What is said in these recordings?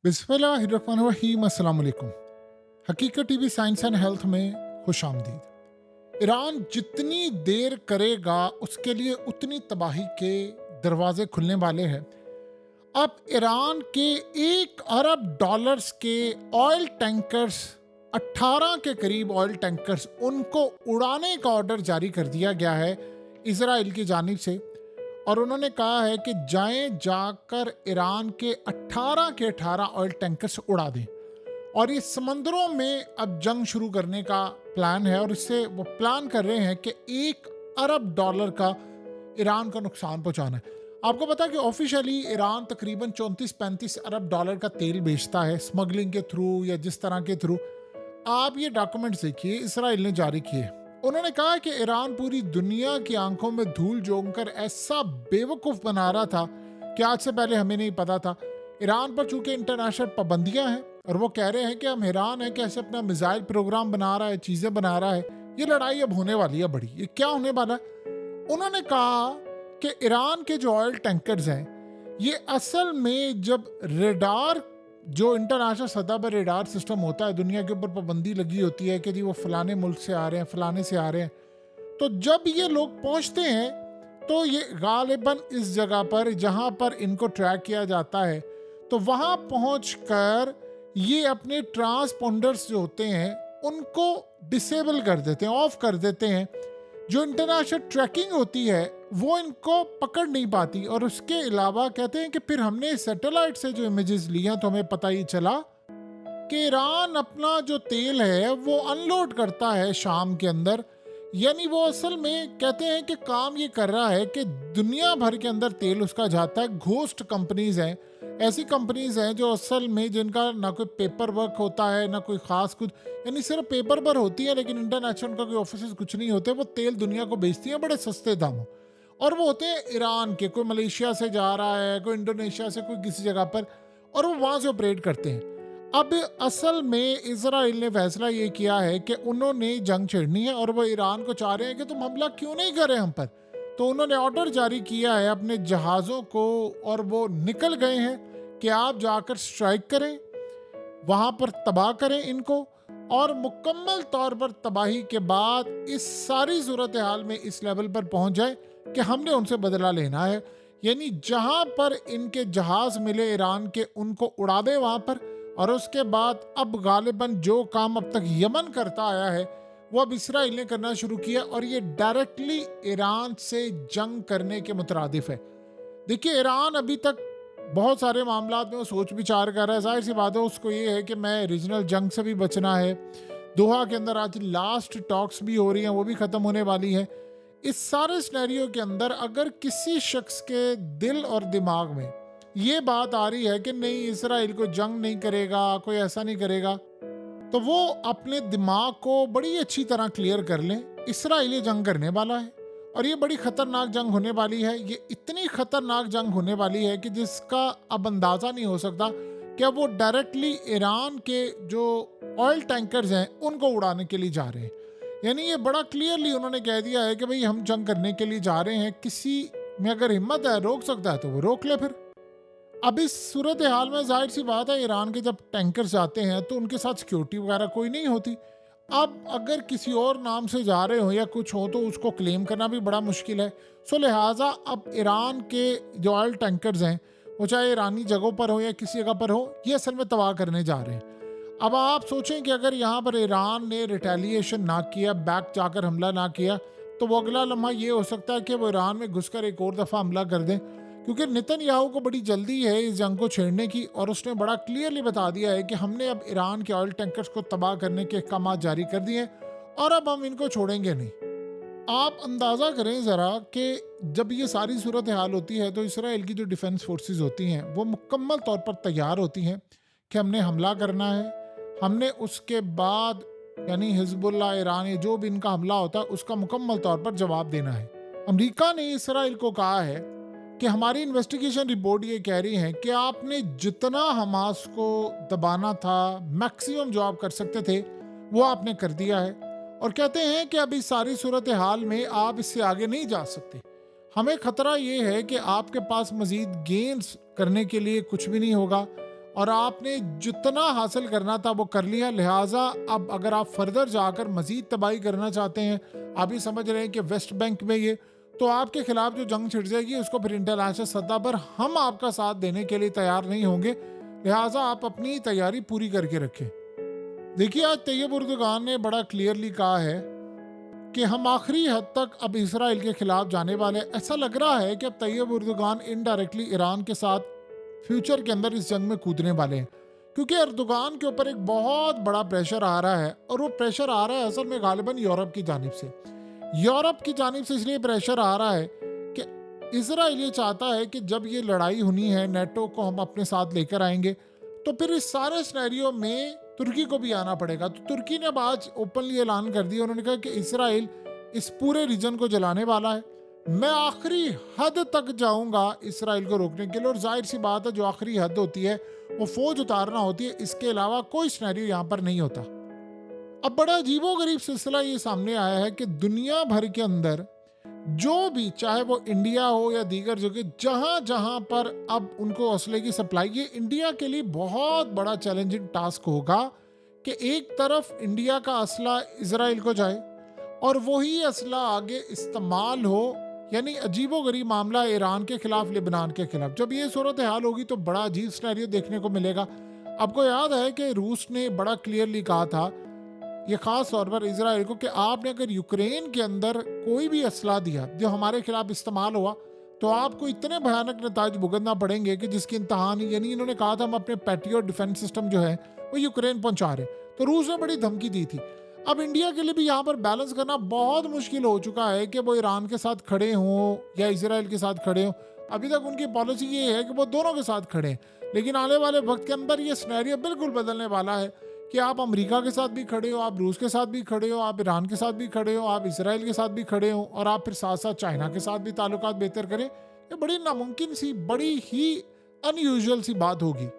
बिस्मिल्लाहिर्रहमानिर्रहीम। अस्सलाम वालेकुम। हकीकत टीवी साइंस एंड हेल्थ में खुश आमदीद। ईरान जितनी देर करेगा उसके लिए उतनी तबाही के दरवाजे खुलने वाले हैं। अब ईरान के 1 अरब डॉलर्स के ऑयल टैंकर्स, 18 के करीब ऑयल टैंकर्स, उनको उड़ाने का ऑर्डर जारी कर दिया गया है इजराइल की जानिब से। और उन्होंने कहा है कि जाकर ईरान के 18 के 18 ऑयल टैंकर्स उड़ा दें और ये समंदरों में अब जंग शुरू करने का प्लान है। और इससे वो प्लान कर रहे हैं कि 1 अरब डॉलर का ईरान को नुकसान पहुंचाना है। आपको पता है कि ऑफिशियली ईरान तकरीबन 34-35 अरब डॉलर का तेल बेचता है स्मगलिंग के थ्रू या जिस तरह के थ्रू। आप ये डॉक्यूमेंट्स देखिए, इसराइल ने जारी किए। उन्होंने कहा कि ईरान पूरी दुनिया की आंखों में धूल झोंककर ऐसा बेवकूफ बना रहा था कि आज से पहले हमें नहीं पता था। ईरान पर चूंकि इंटरनेशनल पाबंदियां हैं और वो कह रहे हैं कि हम हैरान हैं कि ऐसे अपना मिसाइल प्रोग्राम बना रहा है, चीजें बना रहा है। ये लड़ाई अब होने वाली है बड़ी। ये क्या होने वाला है? उन्होंने कहा कि ईरान के जो ऑयल टैंकर्स हैं ये असल में जब रेडार, जो इंटरनेशनल सतह पर रेडार सिस्टम होता है, दुनिया के ऊपर पाबंदी लगी होती है कि जी वो फलाने मुल्क से आ रहे हैं, फलाने से आ रहे हैं, तो जब ये लोग पहुंचते हैं तो ये गालिबन इस जगह पर जहां पर इनको ट्रैक किया जाता है, तो वहां पहुंचकर ये अपने ट्रांसपोंडर्स जो होते हैं उनको डिसेबल कर देते हैं, ऑफ कर देते हैं। जो इंटरनेशनल ट्रैकिंग होती है वो इनको पकड़ नहीं पाती। और उसके अलावा कहते हैं कि फिर हमने सैटेलाइट से जो इमेजेस लिया तो हमें पता ही चला कि ईरान अपना जो तेल है वो अनलोड करता है शाम के अंदर। यानी वो असल में कहते हैं कि काम ये कर रहा है कि दुनिया भर के अंदर तेल उसका जाता है। घोस्ट कंपनीज हैं, ऐसी कंपनीज हैं जो असल में जिनका ना कोई पेपर वर्क होता है ना कोई खास कुछ, यानी सिर्फ पेपर पर होती है लेकिन इंटरनेशनल का कोई ऑफिस कुछ नहीं होते। वो तेल दुनिया को बेचती हैं बड़े सस्ते दामों। और वो होते हैं ईरान के, कोई मलेशिया से जा रहा है, कोई इंडोनेशिया से, कोई किसी जगह पर, और वो वहां से ऑपरेट करते हैं। अब असल में इजराइल ने फैसला ये किया है कि उन्होंने जंग छेड़नी है और वो ईरान को चाह रहे हैं कि तुम हमला क्यों नहीं कर रहे हम पर। तो उन्होंने ऑर्डर जारी किया है अपने जहाज़ों को और वो निकल गए हैं कि आप जाकर स्ट्राइक करें, वहां पर तबाह करें इनको। और मुकम्मल तौर पर तबाही के बाद इस सारी सूरत हाल में इस लेवल पर पहुंच जाए कि हमने उनसे बदला लेना है। यानी जहां पर इनके जहाज मिले ईरान के, उनको उड़ा दे वहां पर। और उसके बाद अब गालिबन जो काम अब तक यमन करता आया है वो अब इसराइल ने करना शुरू किया और ये डायरेक्टली ईरान से जंग करने के मुतरादिफ है। देखिए, ईरान अभी तक बहुत सारे मामलात में वो सोच विचार कर रहा है। जाहिर सी बात है, उसको ये है कि मैं रीजनल जंग से भी बचना है। दोहा के अंदर आज लास्ट टॉक्स भी हो रही हैं, वो भी ख़त्म होने वाली है। इस सारे सिनेरियो के अंदर अगर किसी शख्स के दिल और दिमाग में ये बात आ रही है कि नहीं, इसराइल को जंग नहीं करेगा, कोई ऐसा नहीं करेगा, तो वो अपने दिमाग को बड़ी अच्छी तरह क्लियर कर लें। इसराइल ये जंग करने वाला है और ये बड़ी खतरनाक जंग होने वाली है। ये इतनी खतरनाक जंग होने वाली है कि जिसका अब अंदाज़ा नहीं हो सकता कि अब वो डायरेक्टली ईरान के जो ऑयल टैंकर्स हैं उनको उड़ाने के लिए जा रहे हैं। यानी ये बड़ा क्लियरली उन्होंने कह दिया है कि भाई हम जंग करने के लिए जा रहे हैं। किसी में अगर हिम्मत है, रोक सकता है तो वो रोक ले। फिर अब इस सूरत हाल में जाहिर सी बात है, ईरान के जब टैंकर्स जाते हैं तो उनके साथ सिक्योरिटी वगैरह कोई नहीं होती। अब अगर किसी और नाम से जा रहे हो या कुछ हो तो उसको क्लेम करना भी बड़ा मुश्किल है। सो लिहाजा अब ईरान के जो ऑयल टैंकर्स हैं वो चाहे ईरानी जगहों पर हो या किसी जगह पर हो, ये असल में तबाह करने जा रहे हैं। अब आप सोचें कि अगर यहाँ पर ईरान ने रिटेलिएशन ना किया, बैक जाकर हमला ना किया, तो वो अगला लम्हा ये हो सकता है कि वो ईरान में घुसकर एक और दफ़ा हमला कर दें। क्योंकि नेतन्याहू को बड़ी जल्दी है इस जंग को छेड़ने की और उसने बड़ा क्लियरली बता दिया है कि हमने अब ईरान के ऑयल टैंकर्स को तबाह करने के अहकाम जारी कर दिए और अब हम इनको छोड़ेंगे नहीं। आप अंदाज़ा करें ज़रा कि जब ये सारी सूरत हाल होती है तो इसराइल की जो डिफेंस फोर्सेस होती हैं वो मुकम्मल तौर पर तैयार होती हैं कि हमने हमला करना है। हमने उसके बाद यानी हिजबुल्लाह, ईरान, ये जो भी इनका हमला होता है उसका मुकम्मल तौर पर जवाब देना है। अमेरिका ने इसराइल को कहा है कि हमारी इन्वेस्टिगेशन रिपोर्ट ये कह रही है कि आपने जितना हमास को दबाना था, मैक्सिमम जो आप कर सकते थे, वो आपने कर दिया है। और कहते हैं कि अभी सारी सूरत हाल में आप इससे आगे नहीं जा सकते। हमें खतरा ये है कि आपके पास मजीद गेन्स करने के लिए कुछ भी नहीं होगा और आपने जितना हासिल करना था वो कर लिया। लिहाजा अब अगर आप फर्दर जाकर मजीद तबाही करना चाहते हैं, आप ये समझ रहे हैं कि वेस्ट बैंक में ये, तो आपके खिलाफ जो जंग छिड़ जाएगी उसको फिर इंटरनेशनल सतह पर हम आपका साथ देने के लिए तैयार नहीं होंगे। लिहाजा आप अपनी तैयारी पूरी करके रखें। देखिए, आज तैयब उर्दुगान ने बड़ा क्लियरली कहा है कि हम आखिरी हद तक अब इसराइल के खिलाफ जाने वाले। ऐसा लग रहा है कि अब तैयब उर्दुगान इनडायरेक्टली ईरान के साथ फ्यूचर के अंदर इस जंग में कूदने वाले हैं, क्योंकि अर्दोगान के ऊपर एक बहुत बड़ा प्रेशर आ रहा है। और वो प्रेशर आ रहा है असल में गालिबन यूरोप की जानिब से। यूरोप की जानिब से इसलिए प्रेशर आ रहा है कि इसराइल ये चाहता है कि जब ये लड़ाई होनी है, नेटो को हम अपने साथ लेकर आएंगे, तो फिर इस सारे सिनेरियो में तुर्की को भी आना पड़ेगा। तो तुर्की ने अब आज ओपनली ऐलान कर दिया, उन्होंने कहा कि इसराइल इस पूरे रीजन को जलाने वाला है। मैं आखिरी हद तक जाऊंगा इसराइल को रोकने के लिए। और जाहिर सी बात है, जो आखिरी हद होती है वो फौज उतारना होती है, इसके अलावा कोई सिनेरियो यहाँ पर नहीं होता। अब बड़ा अजीबोगरीब सिलसिला ये सामने आया है कि दुनिया भर के अंदर जो भी, चाहे वो इंडिया हो या दीगर जगह, जहां जहां पर अब उनको असले की सप्लाई, ये इंडिया के लिए बहुत बड़ा चैलेंजिंग टास्क होगा कि एक तरफ इंडिया का असला इसराइल को जाए और वही असला आगे इस्तेमाल हो। यानी अजीबोगरीब मामला ईरान के खिलाफ, लेबनान के खिलाफ। जब ये सूरत हाल होगी तो बड़ा अजीब सिनेरियो देखने को मिलेगा। आपको याद है कि रूस ने बड़ा क्लियरली कहा था, ये खास तौर पर इजराइल को, कि आपने अगर यूक्रेन के अंदर कोई भी असला दिया जो हमारे खिलाफ इस्तेमाल हुआ तो आपको इतने भयानक नताज भुगतना पड़ेंगे कि जिसकी इंतहा नहीं। यानी इन्होंने कहा था हम अपने पैट्रियट डिफेंस सिस्टम जो है वो यूक्रेन पहुंचा रहे। तो रूस ने बड़ी धमकी दी थी। अब इंडिया के लिए भी यहाँ पर बैलेंस करना बहुत मुश्किल हो चुका है कि वो ईरान के साथ खड़े हों या इसराइल के साथ खड़े हों। अभी तक उनकी पॉलिसी ये है कि वो दोनों के साथ खड़े हैं, लेकिन आने वाले वक्त के अंदर ये सिनेरियो बिल्कुल बदलने वाला है कि आप अमेरिका के साथ भी खड़े हो, आप रूस के साथ भी खड़े हो, आप ईरान के साथ भी खड़े हो, आप इसराइल के साथ भी खड़े हो, और आप फिर साथ साथ चाइना के साथ भी ताल्लुकात बेहतर करें। ये बड़ी नामुमकिन सी, बड़ी ही अनयूजुअल सी बात होगी।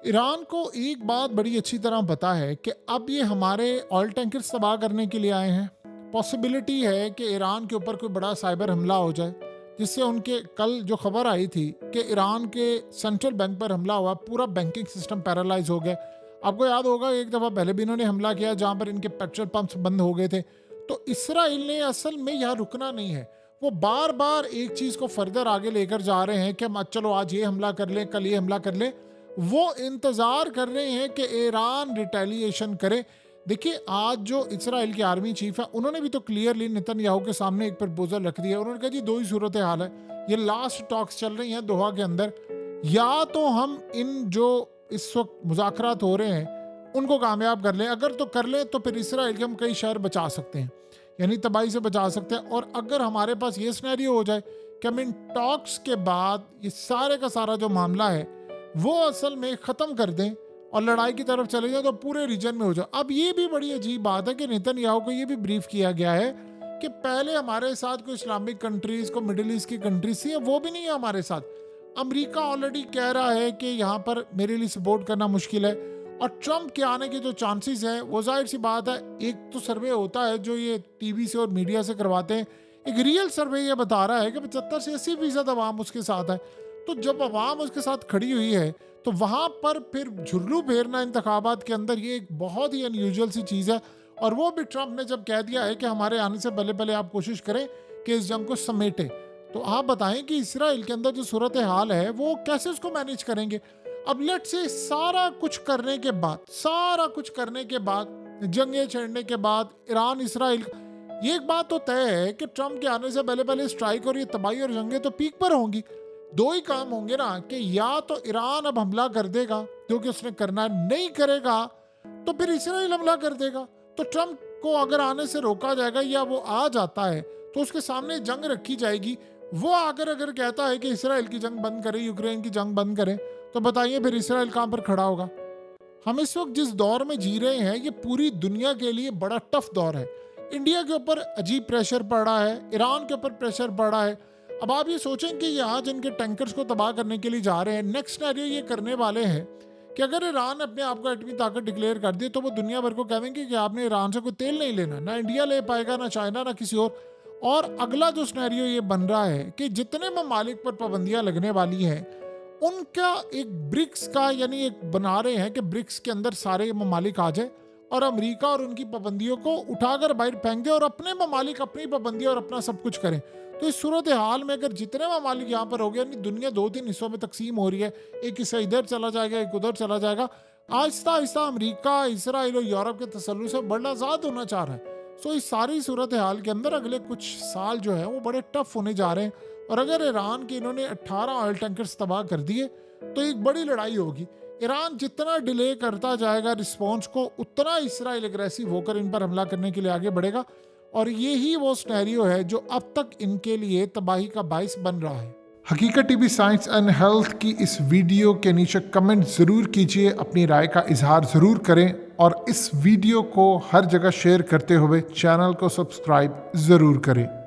ईरान को एक बात बड़ी अच्छी तरह पता है कि अब ये हमारे ऑयल टैंकर्स तबाह करने के लिए आए हैं। पॉसिबिलिटी है कि ईरान के ऊपर कोई बड़ा साइबर हमला हो जाए, जिससे उनके, कल जो खबर आई थी कि ईरान के सेंट्रल बैंक पर हमला हुआ, पूरा बैंकिंग सिस्टम पैरालाइज हो गया। आपको याद होगा एक दफ़ा पहले भी इन्होंने हमला किया जहाँ पर इनके पेट्रोल पंप्स बंद हो गए थे। तो इसराइल ने असल में यहाँ रुकना नहीं है, वो बार बार एक चीज़ को फर्दर आगे लेकर जा रहे हैं कि चलो आज ये हमला कर ले, कल ये हमला कर ले। वो इंतज़ार कर रहे हैं कि ईरान रिटेलिएशन करे। देखिए, आज जो इसराइल की आर्मी चीफ है उन्होंने भी तो क्लियरली नेतन्याहू के सामने एक प्रपोजल रख दिया। उन्होंने कहा जी दो ही सूरत हाल है, ये लास्ट टॉक्स चल रही हैं दोहा के अंदर, या तो हम इन जो इस वक्त मुज़ाकरात हो रहे हैं उनको कामयाब कर लें, अगर तो कर लें तो फिर इसराइल के हम कई शहर बचा सकते हैं, यानी तबाही से बचा सकते हैं। और अगर हमारे पास ये सिनेरियो हो जाए कि हम इन टॉक्स के बाद ये सारे का सारा जो मामला है वो असल में ख़त्म कर दें और लड़ाई की तरफ चले जाए तो पूरे रीजन में हो जाए। अब ये भी बड़ी अजीब बात है कि नेतन्याहू को ये भी ब्रीफ किया गया है कि पहले हमारे साथ कोई इस्लामिक कंट्रीज़ को, मिडिल ईस्ट की कंट्रीज थी, वो भी नहीं है हमारे साथ। अमेरिका ऑलरेडी कह रहा है कि यहाँ पर मेरे लिए सपोर्ट करना मुश्किल है। और ट्रंप के आने के जो चांसेस हैं वो जाहिर सी बात है, एक तो सर्वे होता है जो ये टीवी से और मीडिया से करवाते हैं, एक रियल सर्वे ये बता रहा है कि 75 से 80% अवाम उसके साथ है। तो जब अवाम उसके साथ खड़ी हुई है तो वहाँ पर फिर झुर्रू फेरना इंतखाबात के अंदर ये एक बहुत ही अनयूजुअल सी चीज़ है। और वो भी ट्रंप ने जब कह दिया है कि हमारे आने से पहले पहले आप कोशिश करें कि इस जंग को समेटें, तो आप बताएं कि इसराइल के अंदर जो सूरत हाल है वो कैसे उसको मैनेज करेंगे। अब लेट से सारा कुछ करने के बाद जंगें छेड़ने के बाद ईरान इसराइल, ये एक बात तो तय है कि ट्रंप के आने से पहले पहले स्ट्राइक और ये तबाही और जंगें तो पीक पर होंगी। दो ही काम होंगे ना, कि या तो ईरान अब हमला कर देगा जो कि उसने करना नहीं करेगा, तो फिर इसराइल हमला कर देगा। तो ट्रंप को अगर आने से रोका जाएगा या वो आ जाता है तो उसके सामने जंग रखी जाएगी। वो अगर कहता है कि इसराइल की जंग बंद करे, यूक्रेन की जंग बंद करे, तो बताइए फिर इसराइल कहाँ पर खड़ा होगा। हम इस वक्त जिस दौर में जी रहे हैं ये पूरी दुनिया के लिए बड़ा टफ दौर है। इंडिया के ऊपर अजीब प्रेशर पड़ रहा है, ईरान के ऊपर प्रेशर पड़ रहा है। अब आप ये सोचें कि यहाँ जिनके टैंकर्स को तबाह करने के लिए जा रहे हैं, नेक्स्ट सिनेरियो ये करने वाले हैं कि अगर ईरान अपने आप को एटमी ताकत डिक्लेयर कर दिए तो वो दुनिया भर को कहेंगे कि आपने ईरान से कोई तेल नहीं लेना, ना इंडिया ले पाएगा, ना चाइना, ना किसी और अगला जो सिनेरियो ये बन रहा है कि जितने ममालिक पर पाबंदियां लगने वाली हैं उनका एक ब्रिक्स का यानी एक बना रहे हैं कि ब्रिक्स के अंदर सारे ममालिक आ जाए और अमेरिका और उनकी पाबंदियों को उठाकर बाहर फेंक दे और अपने ममालिक अपनी पाबंदियां और अपना सब कुछ करें। तो इस सूरत हाल में अगर जितने ममालिक यहाँ पर हो गए, यानी दुनिया 2-3 हिस्सों में तकसीम हो रही है, एक हिस्सा इधर चला जाएगा, एक उधर चला जाएगा, आहिस्ता आहिस्ता अमेरिका, इसराइल और यूरोप के तसल्लुत से बड़ा आज़ाद होना चाह रहा है। सो इस सारी सूरत हाल के अंदर अगले कुछ साल जो है वो बड़े टफ होने जा रहे हैं, और अगर ईरान के इन्होंने 18 ऑयल टैंकर्स तबाह कर दिए तो एक बड़ी लड़ाई होगी। ईरान जितना डिले करता जाएगा रिस्पॉन्स को, उतना इसराइल एग्रेसिव होकर इन पर हमला करने के लिए आगे बढ़ेगा, और ये ही वो सिनेरियो है जो अब तक इनके लिए तबाही का बाइस बन रहा है। हकीकत टीवी साइंस एंड हेल्थ की इस वीडियो के नीचे कमेंट ज़रूर कीजिए, अपनी राय का इजहार ज़रूर करें, और इस वीडियो को हर जगह शेयर करते हुए चैनल को सब्सक्राइब ज़रूर करें।